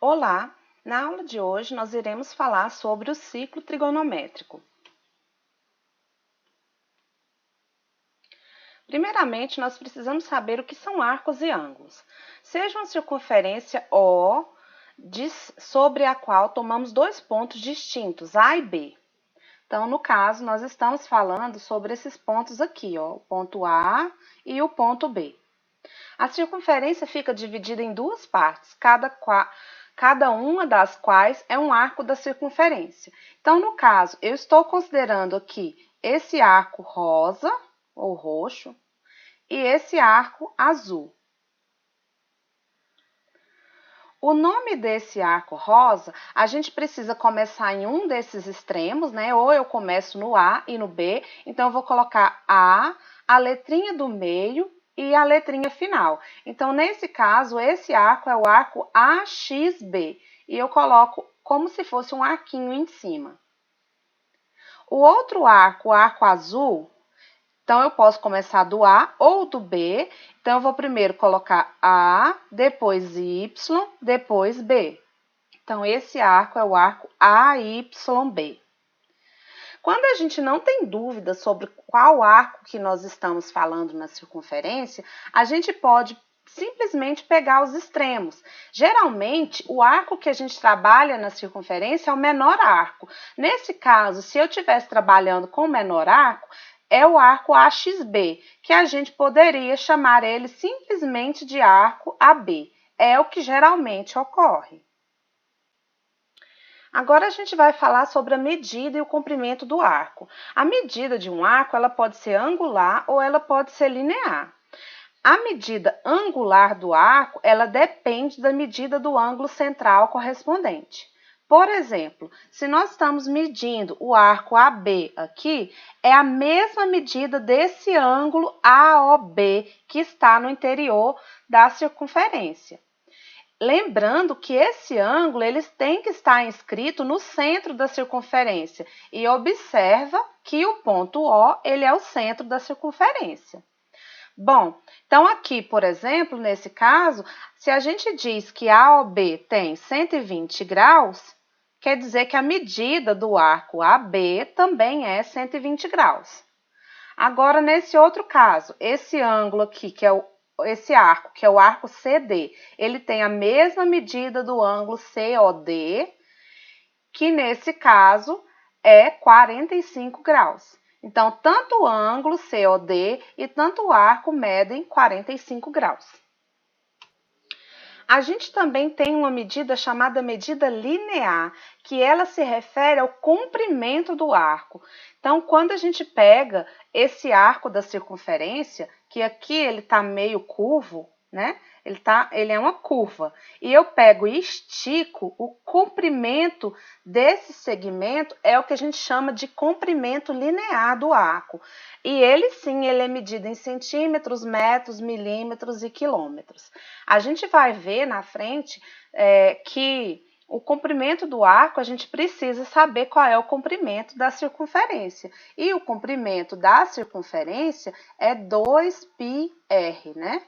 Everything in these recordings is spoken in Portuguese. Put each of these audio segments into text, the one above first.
Olá! Na aula de hoje nós iremos falar sobre o ciclo trigonométrico. Primeiramente, nós precisamos saber o que são arcos e ângulos. Seja uma circunferência O sobre a qual tomamos dois pontos distintos, A e B. Então, no caso, nós estamos falando sobre esses pontos aqui, ó, o ponto A e o ponto B. A circunferência fica dividida em duas partes, cada uma das quais é um arco da circunferência. Então, no caso, eu estou considerando aqui esse arco rosa ou roxo e esse arco azul. O nome desse arco rosa, a gente precisa começar em um desses extremos, né? Ou eu começo no A e no B, então eu vou colocar a letrinha do meio e a letrinha final. Então, nesse caso, esse arco é o arco AXB, e eu coloco como se fosse um arquinho em cima. O outro arco, o arco azul, então eu posso começar do A ou do B. Então, eu vou primeiro colocar A, depois Y, depois B. Então, esse arco é o arco AYB. Quando a gente não tem dúvida sobre qual arco que nós estamos falando na circunferência, a gente pode simplesmente pegar os extremos. Geralmente, o arco que a gente trabalha na circunferência é o menor arco. Nesse caso, se eu estivesse trabalhando com o menor arco, é o arco AXB, que a gente poderia chamar ele simplesmente de arco AB. É o que geralmente ocorre. Agora a gente vai falar sobre a medida e o comprimento do arco. A medida de um arco, ela pode ser angular ou ela pode ser linear. A medida angular do arco, ela depende da medida do ângulo central correspondente. Por exemplo, se nós estamos medindo o arco AB aqui, é a mesma medida desse ângulo AOB que está no interior da circunferência. Lembrando que esse ângulo eles têm que estar inscrito no centro da circunferência. E observa que o ponto O ele é o centro da circunferência. Bom, então aqui, por exemplo, nesse caso, se a gente diz que AOB tem 120 graus, quer dizer que a medida do arco AB também é 120 graus. Agora, nesse outro caso, esse ângulo aqui, esse arco, que é o arco CD, ele tem a mesma medida do ângulo COD, que nesse caso é 45 graus. Então, tanto o ângulo COD e tanto o arco medem 45 graus. A gente também tem uma medida chamada medida linear, que ela se refere ao comprimento do arco. Então, quando a gente pega esse arco da circunferência, que aqui ele está meio curvo, né? Ele é uma curva. E eu pego e estico, o comprimento desse segmento é o que a gente chama de comprimento linear do arco. E ele sim, ele é medido em centímetros, metros, milímetros e quilômetros. A gente vai ver na frente que o comprimento do arco, a gente precisa saber qual é o comprimento da circunferência. E o comprimento da circunferência é 2πr, né?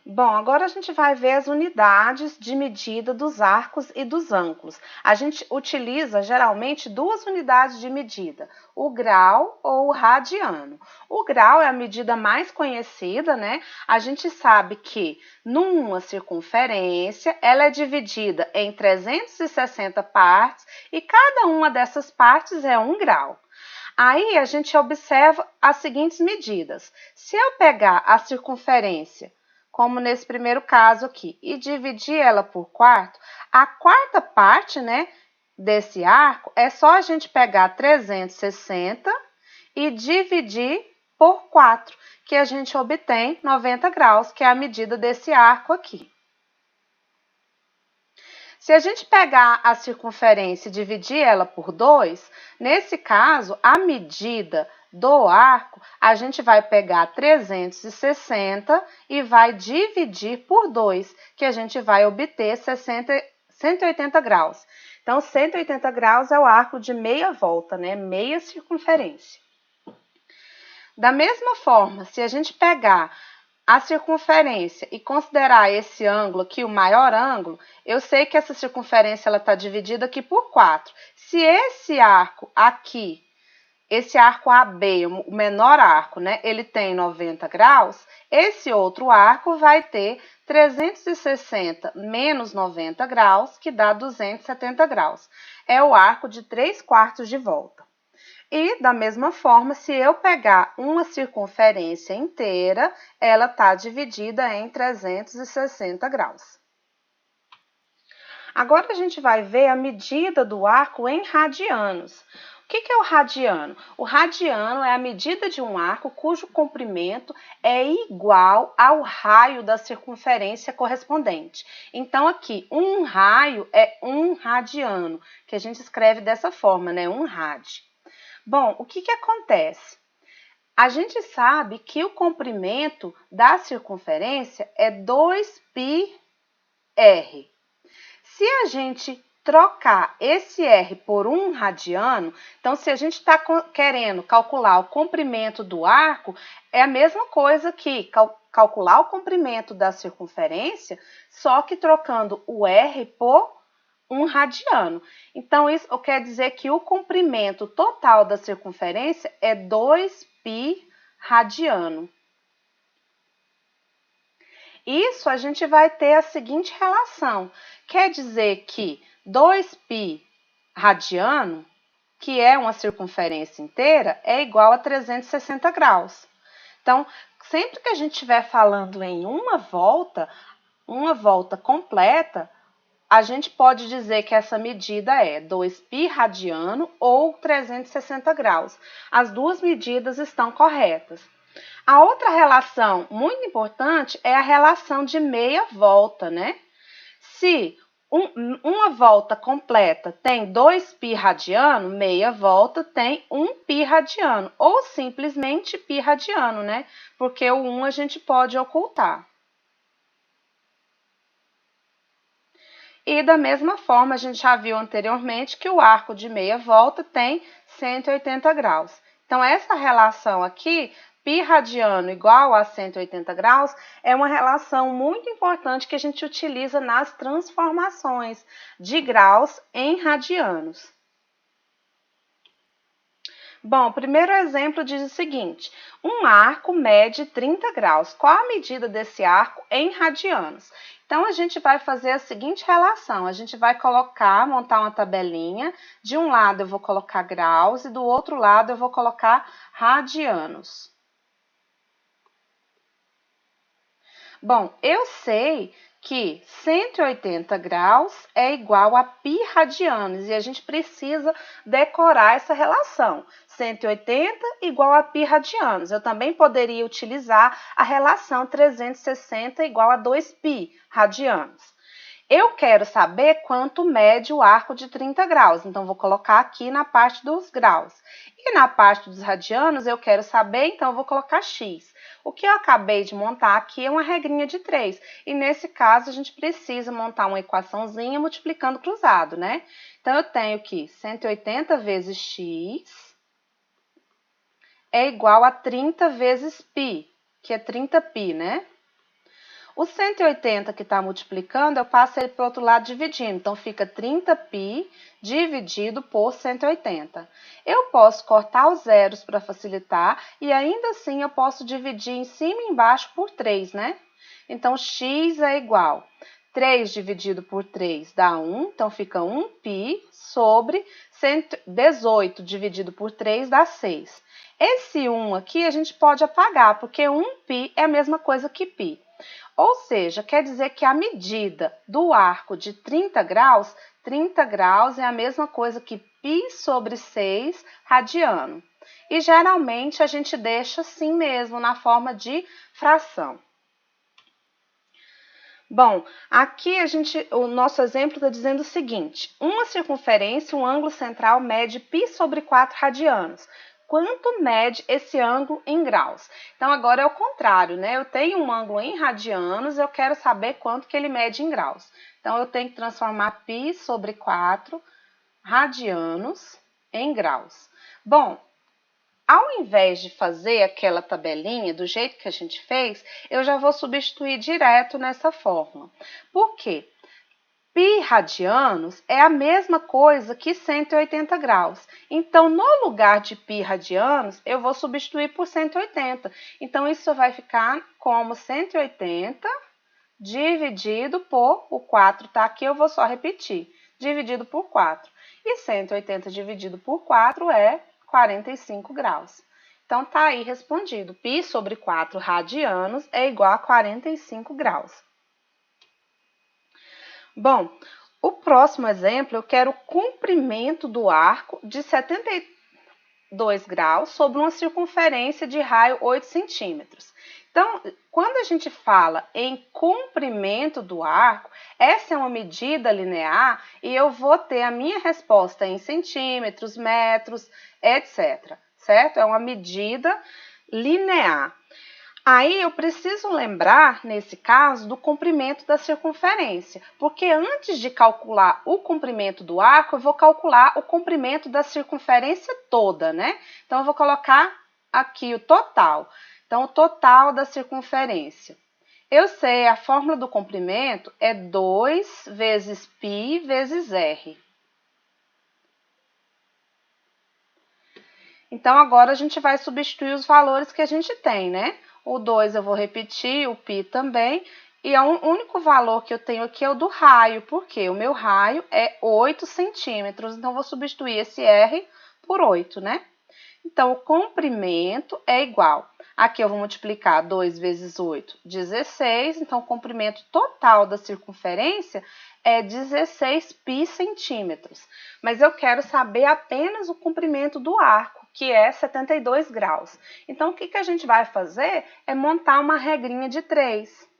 Bom, agora a gente vai ver as unidades de medida dos arcos e dos ângulos. A gente utiliza geralmente duas unidades de medida, o grau ou o radiano. O grau é a medida mais conhecida, né? A gente sabe que numa circunferência ela é dividida em 360 partes e cada uma dessas partes é 1 grau. Aí a gente observa as seguintes medidas. Se eu pegar a circunferência, como nesse primeiro caso aqui, e dividir ela por quarto, a quarta parte, né, desse arco, é só a gente pegar 360 e dividir por 4, que a gente obtém 90 graus, que é a medida desse arco aqui. Se a gente pegar a circunferência e dividir ela por 2, nesse caso, a medida do arco, a gente vai pegar 360 e vai dividir por 2, que a gente vai obter 180 graus. Então, 180 graus é o arco de meia volta, né? Meia circunferência. Da mesma forma, se a gente pegar a circunferência e considerar esse ângulo aqui o maior ângulo, eu sei que essa circunferência está dividida aqui por 4. Se esse arco aqui, esse arco AB, o menor arco, né, ele tem 90 graus, esse outro arco vai ter 360 menos 90 graus, que dá 270 graus. É o arco de 3/4 de volta. E, da mesma forma, se eu pegar uma circunferência inteira, ela está dividida em 360 graus. Agora, a gente vai ver a medida do arco em radianos. O que é o radiano? O radiano é a medida de um arco cujo comprimento é igual ao raio da circunferência correspondente. Então, aqui, um raio é um radiano, que a gente escreve dessa forma, né? Um rad. Bom, o que acontece? A gente sabe que o comprimento da circunferência é 2πr. Se a gente trocar esse r por um radiano, então se a gente está querendo calcular o comprimento do arco, é a mesma coisa que calcular o comprimento da circunferência, só que trocando o r por um radiano. Então, isso quer dizer que o comprimento total da circunferência é 2π radiano. Isso a gente vai ter a seguinte relação. Quer dizer que 2π radiano, que é uma circunferência inteira, é igual a 360 graus. Então, sempre que a gente estiver falando em uma volta completa, a gente pode dizer que essa medida é 2π radiano ou 360 graus. As duas medidas estão corretas. A outra relação muito importante é a relação de meia volta, né? Se uma volta completa tem 2π radiano, meia volta tem 1π radiano, ou simplesmente π radiano, né? Porque o 1 a gente pode ocultar. E da mesma forma, a gente já viu anteriormente que o arco de meia volta tem 180 graus. Então, essa relação aqui, π radiano igual a 180 graus, é uma relação muito importante que a gente utiliza nas transformações de graus em radianos. Bom, o primeiro exemplo diz o seguinte: um arco mede 30 graus. Qual a medida desse arco em radianos? Então, a gente vai fazer a seguinte relação. A gente vai montar uma tabelinha. De um lado eu vou colocar graus e do outro lado eu vou colocar radianos. Bom, eu sei que 180 graus é igual a π radianos e a gente precisa decorar essa relação. 180 igual a π radianos. Eu também poderia utilizar a relação 360 igual a 2π radianos. Eu quero saber quanto mede o arco de 30 graus, então vou colocar aqui na parte dos graus. E na parte dos radianos eu quero saber, então eu vou colocar x. O que eu acabei de montar aqui é uma regrinha de 3, e nesse caso a gente precisa montar uma equaçãozinha multiplicando cruzado, né? Então eu tenho que 180 vezes x é igual a 30 vezes π, que é 30π, né? O 180 que está multiplicando, eu passo ele para o outro lado dividindo. Então, fica 30π dividido por 180. Eu posso cortar os zeros para facilitar e ainda assim eu posso dividir em cima e embaixo por 3, né? Então, x é igual 3 dividido por 3 dá 1, então fica 1π sobre 18 dividido por 3 dá 6. Esse 1 aqui a gente pode apagar, porque 1π é a mesma coisa que π. Ou seja, quer dizer que a medida do arco de 30 graus é a mesma coisa que π sobre 6 radiano. E geralmente a gente deixa assim mesmo, na forma de fração. Bom, aqui o nosso exemplo está dizendo o seguinte: uma circunferência, um ângulo central mede π sobre 4 radianos. Quanto mede esse ângulo em graus? Então, agora é o contrário, né? Eu tenho um ângulo em radianos, eu quero saber quanto que ele mede em graus. Então, eu tenho que transformar π sobre 4 radianos em graus. Bom, Ao invés de fazer aquela tabelinha do jeito que a gente fez, eu já vou substituir direto nessa fórmula. Por quê? Π radianos é a mesma coisa que 180 graus. Então, no lugar de π radianos, eu vou substituir por 180. Então, isso vai ficar como 180 dividido por, o 4 está aqui, eu vou só repetir, dividido por 4. E 180 dividido por 4 é 45 graus. Então, está aí respondido. Π sobre 4 radianos é igual a 45 graus. Bom, o próximo exemplo, eu quero o comprimento do arco de 72 graus sobre uma circunferência de raio 8 centímetros. Então, quando a gente fala em comprimento do arco, essa é uma medida linear e eu vou ter a minha resposta em centímetros, metros, etc. Certo? É uma medida linear. Aí eu preciso lembrar, nesse caso, do comprimento da circunferência, porque antes de calcular o comprimento do arco, eu vou calcular o comprimento da circunferência toda, né? Então, eu vou colocar aqui o total. Então, o total da circunferência. Eu sei, a fórmula do comprimento é 2 vezes π vezes r. Então, agora a gente vai substituir os valores que a gente tem, né? O 2 eu vou repetir, o π também. E o único valor que eu tenho aqui é o do raio, porque o meu raio é 8 centímetros. Então, eu vou substituir esse R por 8, né? Então, o comprimento é igual. Aqui eu vou multiplicar 2 vezes 8, 16. Então, o comprimento total da circunferência é 16 π centímetros. Mas eu quero saber apenas o comprimento do arco, que é 72 graus. Então, o que a gente vai fazer é montar uma regrinha de 3.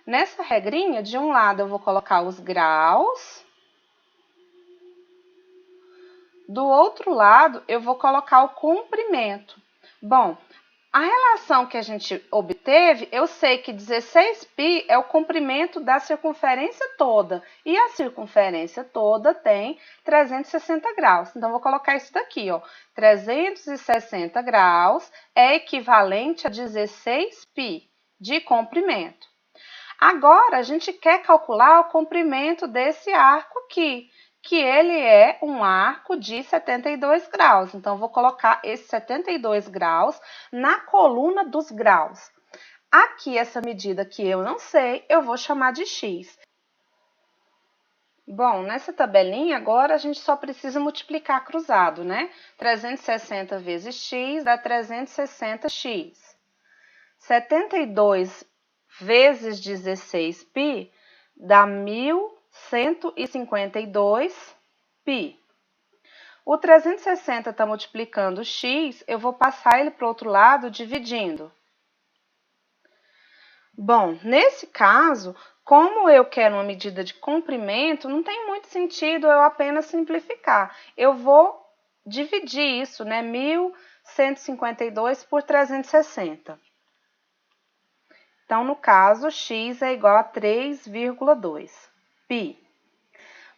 Nessa regrinha, de um lado eu vou colocar os graus, do outro lado eu vou colocar o comprimento. Bom, a relação que a gente obteve, eu sei que 16π é o comprimento da circunferência toda. E a circunferência toda tem 360 graus. Então, vou colocar isso daqui, ó. 360 graus é equivalente a 16π de comprimento. Agora, a gente quer calcular o comprimento desse arco aqui, que ele é um arco de 72 graus. Então, vou colocar esse 72 graus na coluna dos graus. Aqui, essa medida que eu não sei, eu vou chamar de x. Bom, nessa tabelinha, agora a gente só precisa multiplicar cruzado, né? 360 vezes x dá 360x. 72 vezes 16π dá 1152π. O 360 está multiplicando x, eu vou passar ele para o outro lado dividindo. Bom, nesse caso, como eu quero uma medida de comprimento, não tem muito sentido eu apenas simplificar. Eu vou dividir isso, né? 1152 por 360. Então, no caso, x é igual a 3,2 π.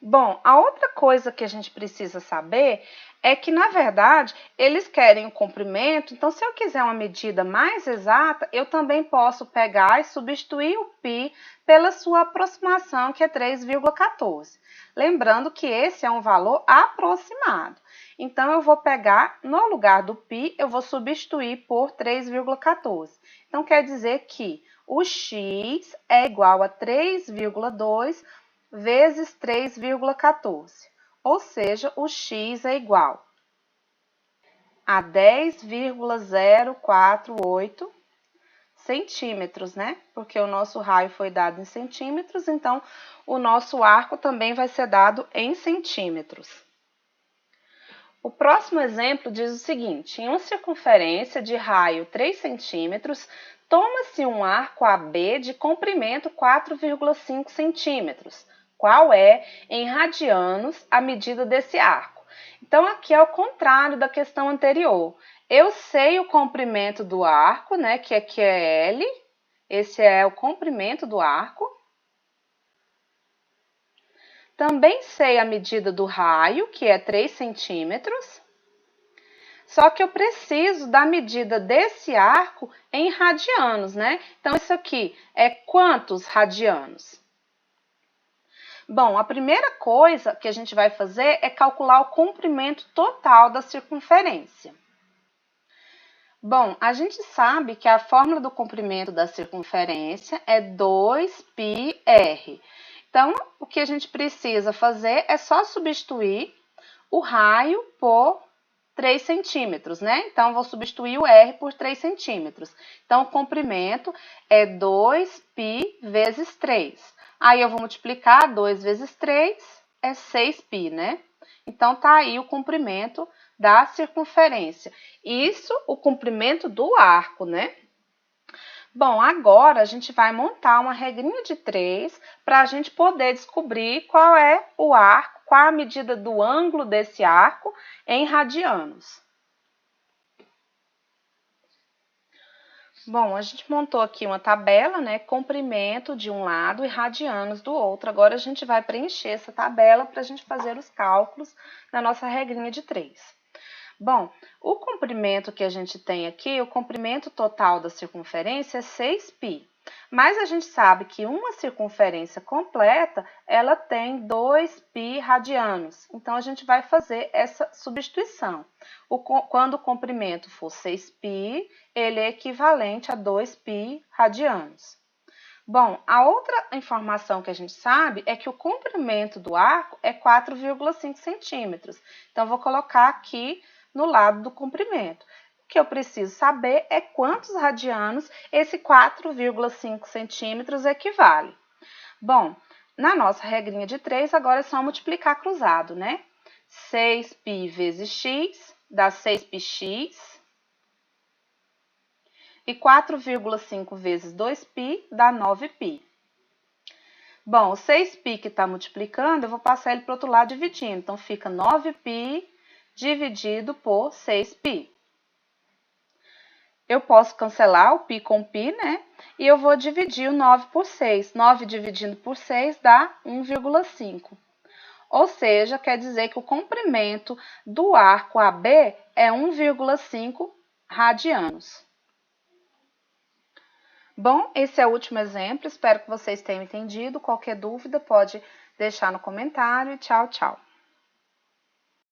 Bom, a outra coisa que a gente precisa saber é que, na verdade, eles querem o comprimento, então, se eu quiser uma medida mais exata, eu também posso pegar e substituir o π pela sua aproximação, que é 3,14. Lembrando que esse é um valor aproximado. Então, eu vou pegar, no lugar do π, eu vou substituir por 3,14. Então, quer dizer que o x é igual a 3,2 vezes 3,14, ou seja, o x é igual a 10,048 centímetros, né? Porque o nosso raio foi dado em centímetros, então o nosso arco também vai ser dado em centímetros. O próximo exemplo diz o seguinte: em uma circunferência de raio 3 centímetros, toma-se um arco AB de comprimento 4,5 centímetros. Qual é, em radianos, a medida desse arco? Então, aqui é o contrário da questão anterior. Eu sei o comprimento do arco, né, que aqui é L. Esse é o comprimento do arco. Também sei a medida do raio, que é 3 centímetros. Só que eu preciso da medida desse arco em radianos, né? Então, isso aqui é quantos radianos? Bom, a primeira coisa que a gente vai fazer é calcular o comprimento total da circunferência. Bom, a gente sabe que a fórmula do comprimento da circunferência é 2πr. Então, o que a gente precisa fazer é só substituir o raio por 3 centímetros, né? Então, vou substituir o R por 3 centímetros. Então, o comprimento é 2π vezes 3. Aí, eu vou multiplicar 2 vezes 3, é 6π, né? Então, tá aí o comprimento da circunferência. Isso, o comprimento do arco, né? Bom, agora a gente vai montar uma regrinha de 3 para a gente poder descobrir qual é o arco, qual a medida do ângulo desse arco em radianos. Bom, a gente montou aqui uma tabela, né? Comprimento de um lado e radianos do outro. Agora a gente vai preencher essa tabela para a gente fazer os cálculos na nossa regrinha de 3. Bom, o comprimento que a gente tem aqui, o comprimento total da circunferência é 6π. Mas a gente sabe que uma circunferência completa, ela tem 2π radianos. Então, a gente vai fazer essa substituição. Quando o comprimento for 6π, ele é equivalente a 2π radianos. Bom, a outra informação que a gente sabe é que o comprimento do arco é 4,5 centímetros. Então, vou colocar aqui no lado do comprimento. O que eu preciso saber é quantos radianos esse 4,5 centímetros equivale. Bom, na nossa regrinha de 3, agora é só multiplicar cruzado, né? 6π vezes x dá 6πx. E 4,5 vezes 2π dá 9π. Bom, o 6π que está multiplicando, eu vou passar ele para o outro lado dividindo. Então, fica 9π dividido por 6π. Eu posso cancelar o π com π, né? E eu vou dividir o 9 por 6. 9 dividindo por 6 dá 1,5. Ou seja, quer dizer que o comprimento do arco AB é 1,5 radianos. Bom, esse é o último exemplo. Espero que vocês tenham entendido. Qualquer dúvida pode deixar no comentário. Tchau, tchau.